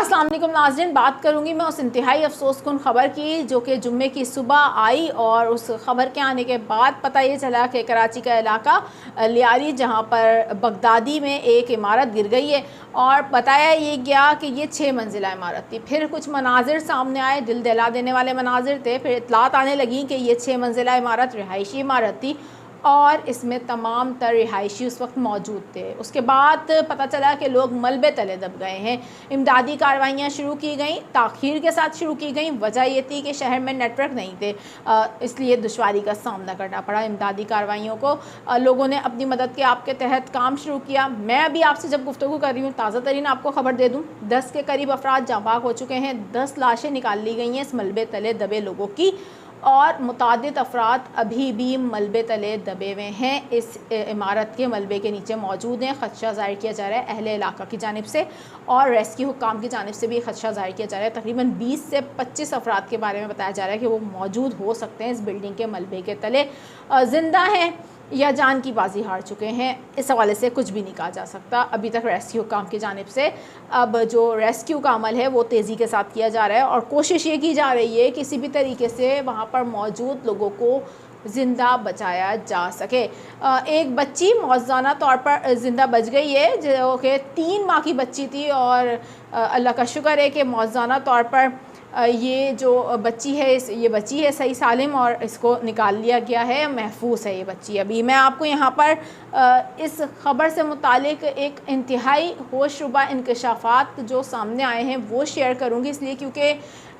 अस्सलाम वालेकुम नाज़रीन, बात करूंगी मैं उस इंतहाई अफसोसकुन ख़बर की जो कि जुम्मे की सुबह आई और उस ख़बर के आने के बाद पता ये चला कि कराची का इलाका लियारी जहां पर बगदादी में एक इमारत गिर गई है और बताया ये गया कि ये 6 मंजिला इमारत थी। फिर कुछ मनाजिर सामने आए, दिल दहला देने वाले मनाजिर थे। फिर इतलात आने लगी कि ये 6 मंजिला इमारत रिहायशी इमारत थी और इसमें तमाम तर रिहायशी उस वक्त मौजूद थे। उसके बाद पता चला कि लोग मलबे तले दब गए हैं। इमदादी कार्रवाइयाँ शुरू की गई, ताख़ीर के साथ शुरू की गई। वजह ये थी कि शहर में नेटवर्क नहीं थे, इसलिए दुश्वारी का सामना करना पड़ा इमदादी कार्रवाइयों को। लोगों ने अपनी मदद के आपके तहत काम शुरू किया। मैं अभी आपसे जब गुफ्तगू कर रही हूँ, ताज़ा तरीन आपको ख़बर दे दूँ, 10 के करीब अफराद जाँ बाग हो चुके हैं। 10 लाशें निकाल ली गई हैं इस मलबे तले दबे लोगों की और मुतादिद अफराद अभी भी मलबे तले दबे हुए हैं, इस इमारत के मलबे के नीचे मौजूद हैं। ख़दशा ज़ाहिर किया जा रहा है अहले इलाका की जानिब से और रेस्क्यू हुक्काम की जानिब से भी ख़दशा ज़ाहिर किया जा रहा है। तकरीबन 20 से 25 अफराद के बारे में बताया जा रहा है कि वो मौजूद हो सकते हैं इस बिल्डिंग के मलबे के तले, ज़िंदा हैं या जान की बाजी हार चुके हैं। इस हवाले से कुछ भी नहीं कहा जा सकता अभी तक रेस्क्यू काम की जानिब से। अब जो रेस्क्यू का अमल है वो तेज़ी के साथ किया जा रहा है और कोशिश ये की जा रही है किसी भी तरीके से वहाँ पर मौजूद लोगों को ज़िंदा बचाया जा सके। एक बच्ची मौज़ाना तौर पर ज़िंदा बच गई है जो कि 3 माह की बच्ची थी और अल्लाह का शुक्र है कि मौज़ाना तौर पर ये जो बच्ची है ये बच्ची है सही सालिम और इसको निकाल लिया गया है, महफूज है ये बच्ची। अभी मैं आपको यहाँ पर इस ख़बर से मुतालिक एक इंतहाई होशरुबा इंकशाफात जो सामने आए हैं वो शेयर करूँगी, इसलिए क्योंकि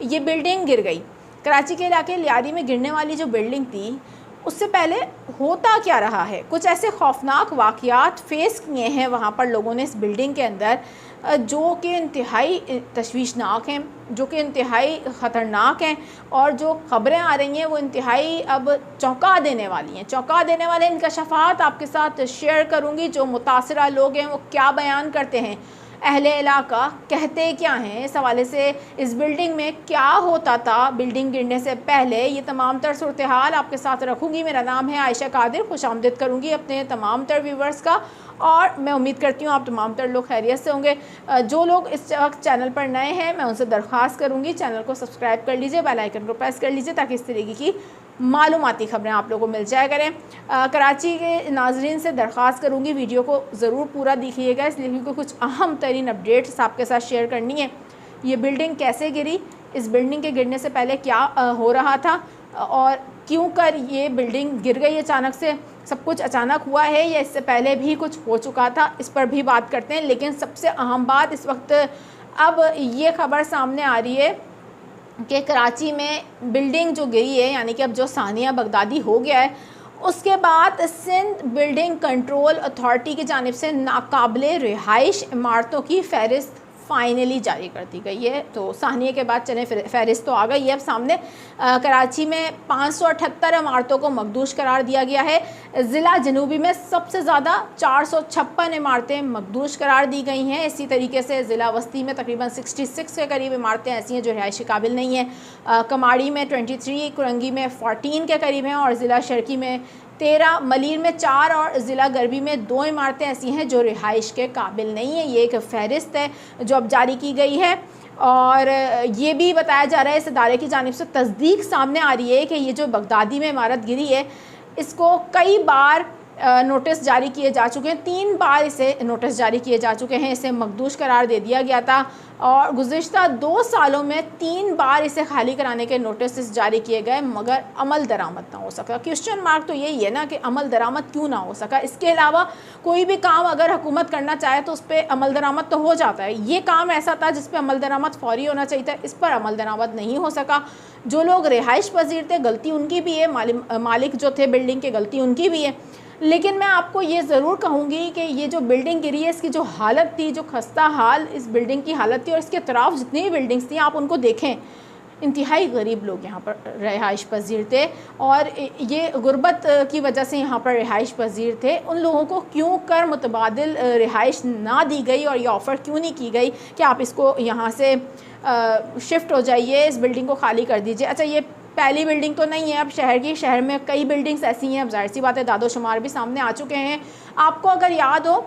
ये बिल्डिंग गिर गई। कराची के इलाके लियारी में गिरने वाली जो बिल्डिंग थी उससे पहले होता क्या रहा है, कुछ ऐसे खौफनाक वाक़यात फ़ेस किए हैं वहाँ पर लोगों ने इस बिल्डिंग के अंदर जो कि इंतहाई तशवीशनाक हैं, जो कि इंतहाई ख़तरनाक हैं और जो ख़बरें आ रही हैं वो इंतहाई अब चौंका देने वाली हैं। चौंका देने वाले इंकशाफात आपके साथ शेयर करूँगी। जो मुतासिरा लोग हैं वो क्या बयान करते हैं, अहले इलाका कहते क्या हैं इस हवाले से, इस बिल्डिंग में क्या होता था बिल्डिंग गिरने से पहले, ये तमाम तर सूरत हाल आपके साथ रखूँगी। मेरा नाम है आयशा कादिर, खुशामदीद करूँगी अपने तमाम तर व्यूवर्स का और मैं उम्मीद करती हूँ आप तमाम तर लोग खैरियत से होंगे। जो लोग इस वक्त चैनल पर नए हैं मैं उनसे दरख्वास्त करूँगी चैनल को सब्सक्राइब कर लीजिए, बेल आइकन को प्रेस कर लीजिए ताकि इस तरीके की मालूमाती ख़बरें आप लोगों को मिल जाया करें। कराची के नाजरीन से दरख्वास्त करूँगी वीडियो को ज़रूर पूरा देखिएगा, इसलिए क्योंकि कुछ अहम तरीन अपडेट्स आपके साथ शेयर करनी है। ये बिल्डिंग कैसे गिरी, इस बिल्डिंग के गिरने से पहले क्या हो रहा था और क्यों कर ये बिल्डिंग गिर गई अचानक से, सब कुछ अचानक हुआ है या इससे पहले भी कुछ हो चुका था, इस पर भी बात करते हैं। लेकिन सबसे अहम बात इस वक्त अब ये ख़बर सामने आ रही है कि कराची में बिल्डिंग जो गिरी है, यानी कि अब जो सानिया बगदादी हो गया है, उसके बाद सिंध बिल्डिंग कंट्रोल अथॉरिटी की जानिब से नाकाबिले रिहाइश इमारतों की फ़हरिस्त फ़ाइनली जारी कर दी गई है। तो सानिया के बाद चलें फ़हरिस्त तो आ गई है अब सामने। कराची में 578 इमारतों को मकदूश करार दिया गया है। ज़िला जनूबी में सबसे ज़्यादा 456 इमारतें मकदूश करार दी गई हैं। इसी तरीके से ज़िला वस्ती में तकरीबन 66 के करीब इमारतें ऐसी हैं जो रिहाइश काबिल नहीं हैं। कमाड़ी में 23, कुरंगी में 14 के करीब हैं और ज़िला शर्की में 13, मलीर में 4 और ज़िला गरबी में 2 इमारतें ऐसी हैं जो रिहाइश के काबिल नहीं हैं। ये एक फ़हरिस्त है जो अब जारी की गई है और ये भी बताया जा रहा है इस इदारे की जानिब से तस्दीक सामने आ रही है कि ये जो बगदादी में इमारत गिरी है इसको कई बार नोटिस जारी किए जा चुके हैं, 3 बार इसे नोटिस जारी किए जा चुके हैं, इसे मकदूश करार दे दिया गया था और गुज़िश्ता 2 सालों में 3 बार इसे खाली कराने के नोटिस जारी किए गए मगर अमल दरामद ना हो सका। क्वेश्चन मार्क तो यही है ना कि अमल दरामद क्यों ना हो सका। इसके अलावा कोई भी काम अगर हुकूमत करना चाहे तो उस पर अमल दरामद तो हो जाता है। ये काम ऐसा था जिस पर अमल दरामद फ़ौरी होना चाहिए था, इस पर अमल दरामद नहीं हो सका। जो लोग रिहाइश पजीर थे गलती उनकी भी है, मालिक जो थे बिल्डिंग के गलती उनकी भी है। लेकिन मैं आपको ये ज़रूर कहूँगी कि ये जो बिल्डिंग गिरी है इसकी जो हालत थी, जो खस्ता हाल इस बिल्डिंग की हालत थी और इसके तरफ जितनी भी बिल्डिंग्स थी आप उनको देखें, इंतहाई गरीब लोग यहाँ पर रिहाइश पजीर थे और ये गुर्बत की वजह से यहाँ पर रिहाइश पजीर थे। उन लोगों को क्यों कर मुतबादिल रिहाइश ना दी गई और ये ऑफ़र क्यों नहीं की गई कि आप इसको यहाँ से शिफ्ट हो जाइए, इस बिल्डिंग को खाली कर दीजिए। अच्छा, ये पहली बिल्डिंग तो नहीं है अब शहर में कई बिल्डिंग्स ऐसी हैं, अब जाहिर सी बात है दादोशुमार भी सामने आ चुके हैं। आपको अगर याद हो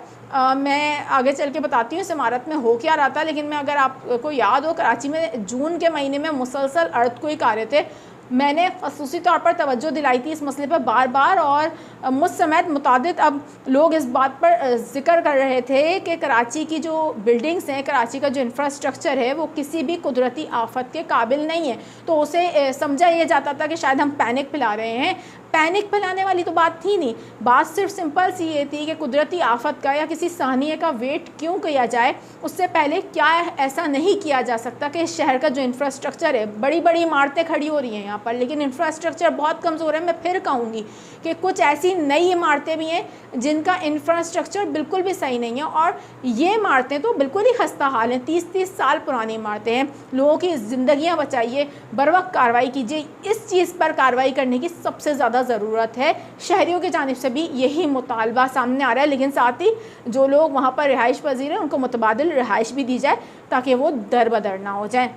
मैं आगे चल के बताती हूँ इस इमारत में हो क्या रहा था, लेकिन मैं अगर आपको याद हो कराची में जून के महीने में मुसलसल अर्थक्वेक आ रहे थे। मैंने खसूसी तौर पर तवज्जो दिलाई थी इस मसले पर बार बार, और मुझ समेत मुतादिद अब लोग इस बात पर जिक्र कर रहे थे कि कराची की जो बिल्डिंग्स हैं, कराची का जो इंफ्रास्ट्रक्चर है वो किसी भी कुदरती आफत के काबिल नहीं है। तो उसे समझा यह जाता था कि शायद हम पैनिक फैला रहे हैं। पैनिक फैलाने वाली तो बात थी नहीं, बात सिर्फ सिंपल सी ये थी कि कुदरती आफत का या किसी सानिए का वेट क्यों किया जाए, उससे पहले क्या ऐसा नहीं किया जा सकता कि शहर का जो इंफ्रास्ट्रक्चर है, बड़ी बड़ी इमारतें खड़ी हो रही हैं यहाँ पर, लेकिन इंफ्रास्ट्रक्चर बहुत कमज़ोर है। मैं फिर कहूँगी कि कुछ ऐसी नई इमारतें भी हैं जिनका इंफ्रास्ट्रक्चर बिल्कुल भी सही नहीं है, और ये इमारतें तो बिल्कुल ही खस्ता हाल हैं, 30-30 साल पुरानी इमारतें हैं। लोगों की ज़िंदगियाँ बचाइए, बर वक्त कार्रवाई कीजिए, इस चीज़ पर कार्रवाई करने की सबसे ज़्यादा ज़रूरत है। शहरियों की जानिब से भी यही मुतालबा सामने आ रहा है, लेकिन साथ ही जो लोग वहाँ पर रिहाइश पजीर हैं उनको मुतबादिल रिहाइश भी दी जाए ताकि वो दर बदर ना हो जाए।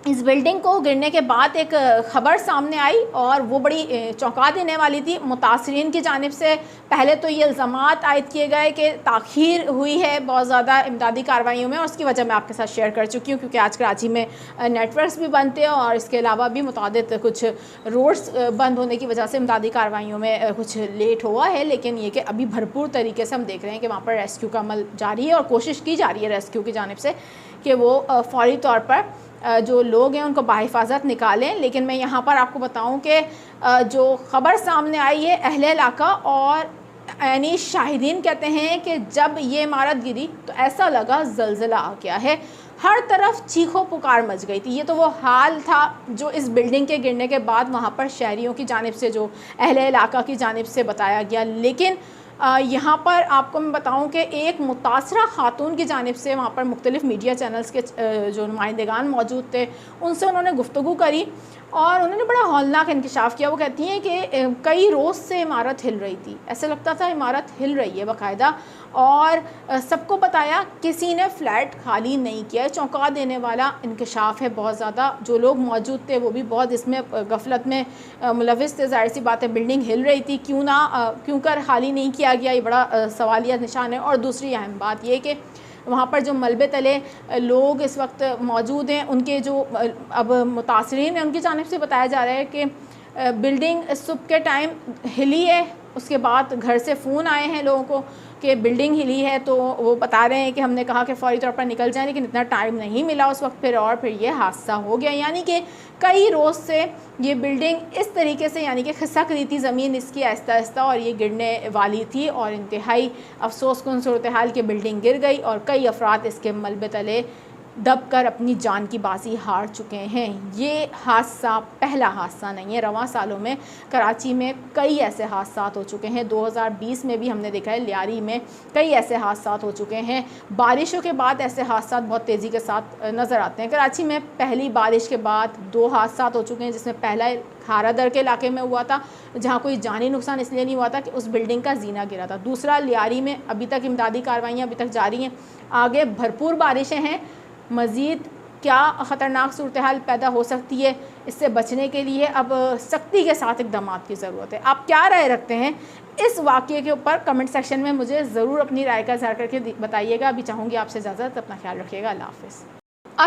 इस बिल्डिंग को गिरने के बाद एक ख़बर सामने आई और वो बड़ी चौंका देने वाली थी। मुतासरीन की जानिब से पहले तो ये इल्ज़ामात आयद किए गए कि ताख़ीर हुई है बहुत ज़्यादा इमदादी कार्रवाइयों में, और उसकी वजह मैं आपके साथ शेयर कर चुकी हूँ क्योंकि आज कराची में नेटवर्क्स भी बनते हैं और इसके अलावा भी मुतादिद कुछ रोड्स बंद होने की वजह से इमदादी कार्रवाइयों में कुछ लेट हुआ है। लेकिन ये कि अभी भरपूर तरीके से हम देख रहे हैं कि वहाँ पर रेस्क्यू का अमल जारी है और कोशिश की जा रही है रेस्क्यू की जानिब से कि वो फ़ौरी तौर पर जो लोग हैं उनको बाहिफाजत निकालें। लेकिन मैं यहाँ पर आपको बताऊँ कि जो ख़बर सामने आई है अहले इलाका और यानी शाहिदीन कहते हैं कि जब ये इमारत गिरी तो ऐसा लगा ज़लज़ला आ गया है, हर तरफ चीखों पुकार मच गई थी। ये तो वो हाल था जो इस बिल्डिंग के गिरने के बाद वहाँ पर शहरियों की जानिब से, जो अहले इलाका की जानिब से बताया गया। लेकिन यहाँ पर आपको मैं बताऊँ कि एक मुतासरा खातून की जानिब से वहाँ पर मुख्तलिफ़ मीडिया चैनल्स के जो नुमाइंदेगान मौजूद थे उनसे उन्होंने गुफ्तगू करी और उन्होंने बड़ा हौलनाक इंकशाफ किया। वो कहती हैं कि कई रोज़ से इमारत हिल रही थी, ऐसे लगता था इमारत हिल रही है बाकायदा, और सबको बताया किसी ने फ़्लैट खाली नहीं किया। चौंका देने वाला इंकशाफ है बहुत ज़्यादा। जो लोग मौजूद थे वो भी बहुत इसमें गफलत में मुलविस थे। ज़ाहिर सी बात है बिल्डिंग हिल रही थी, क्यों कर खाली नहीं किया गया, ये बड़ा सवालिया निशान है। और दूसरी अहम बात ये कि वहाँ पर जो मलबे तले लोग इस वक्त मौजूद हैं, उनके जो अब मुतासरीन हैं उनकी जानिब से बताया जा रहा है कि बिल्डिंग सुबह के टाइम हिली है, उसके बाद घर से फ़ोन आए हैं लोगों को कि बिल्डिंग हिली है, तो वो बता रहे हैं कि हमने कहा कि फ़ौरी तौर पर निकल जाएं, लेकिन इतना टाइम नहीं मिला उस वक्त फिर ये हादसा हो गया। यानी कि कई रोज़ से ये बिल्डिंग इस तरीके से यानी कि खिसक रही थी ज़मीन इसकी आहिस्ता आहिस्ता, और ये गिरने वाली थी और इंतहाई अफसोसकुन सूरत हाल की बिल्डिंग गिर गई और कई अफराद इसके मलबे तले दब कर अपनी जान की बाजी हार चुके हैं। ये हादसा पहला हादसा नहीं है, रवां सालों में कराची में कई ऐसे हादसा हो चुके हैं। 2020 में भी हमने देखा है लियारी में कई ऐसे हादसा हो चुके हैं। बारिशों के बाद ऐसे हादसा बहुत तेज़ी के साथ नज़र आते हैं। कराची में पहली बारिश के बाद 2 हादसा हो चुके हैं, जिसमें पहला खारादर के इलाके में हुआ था जहाँ कोई जानी नुकसान इसलिए नहीं हुआ था कि उस बिल्डिंग का जीना गिरा था। दूसरा लियारी में अभी तक इमदादी कार्रवाइयाँ अभी तक जारी हैं, आगे भरपूर बारिशें हैं, मज़ीद क्या ख़तरनाक सूरत हाल पैदा हो सकती है। इससे बचने के लिए अब सख्ती के साथ इक़दाम की ज़रूरत है। आप क्या राय रखते हैं इस वाक़ये के ऊपर? कमेंट सेक्शन में मुझे ज़रूर अपनी राय का इज़हार करके बताइएगा। अभी चाहूँगी आपसे इजाज़त, अपना ख्याल रखिएगा। अल्लाह हाफ़िज़।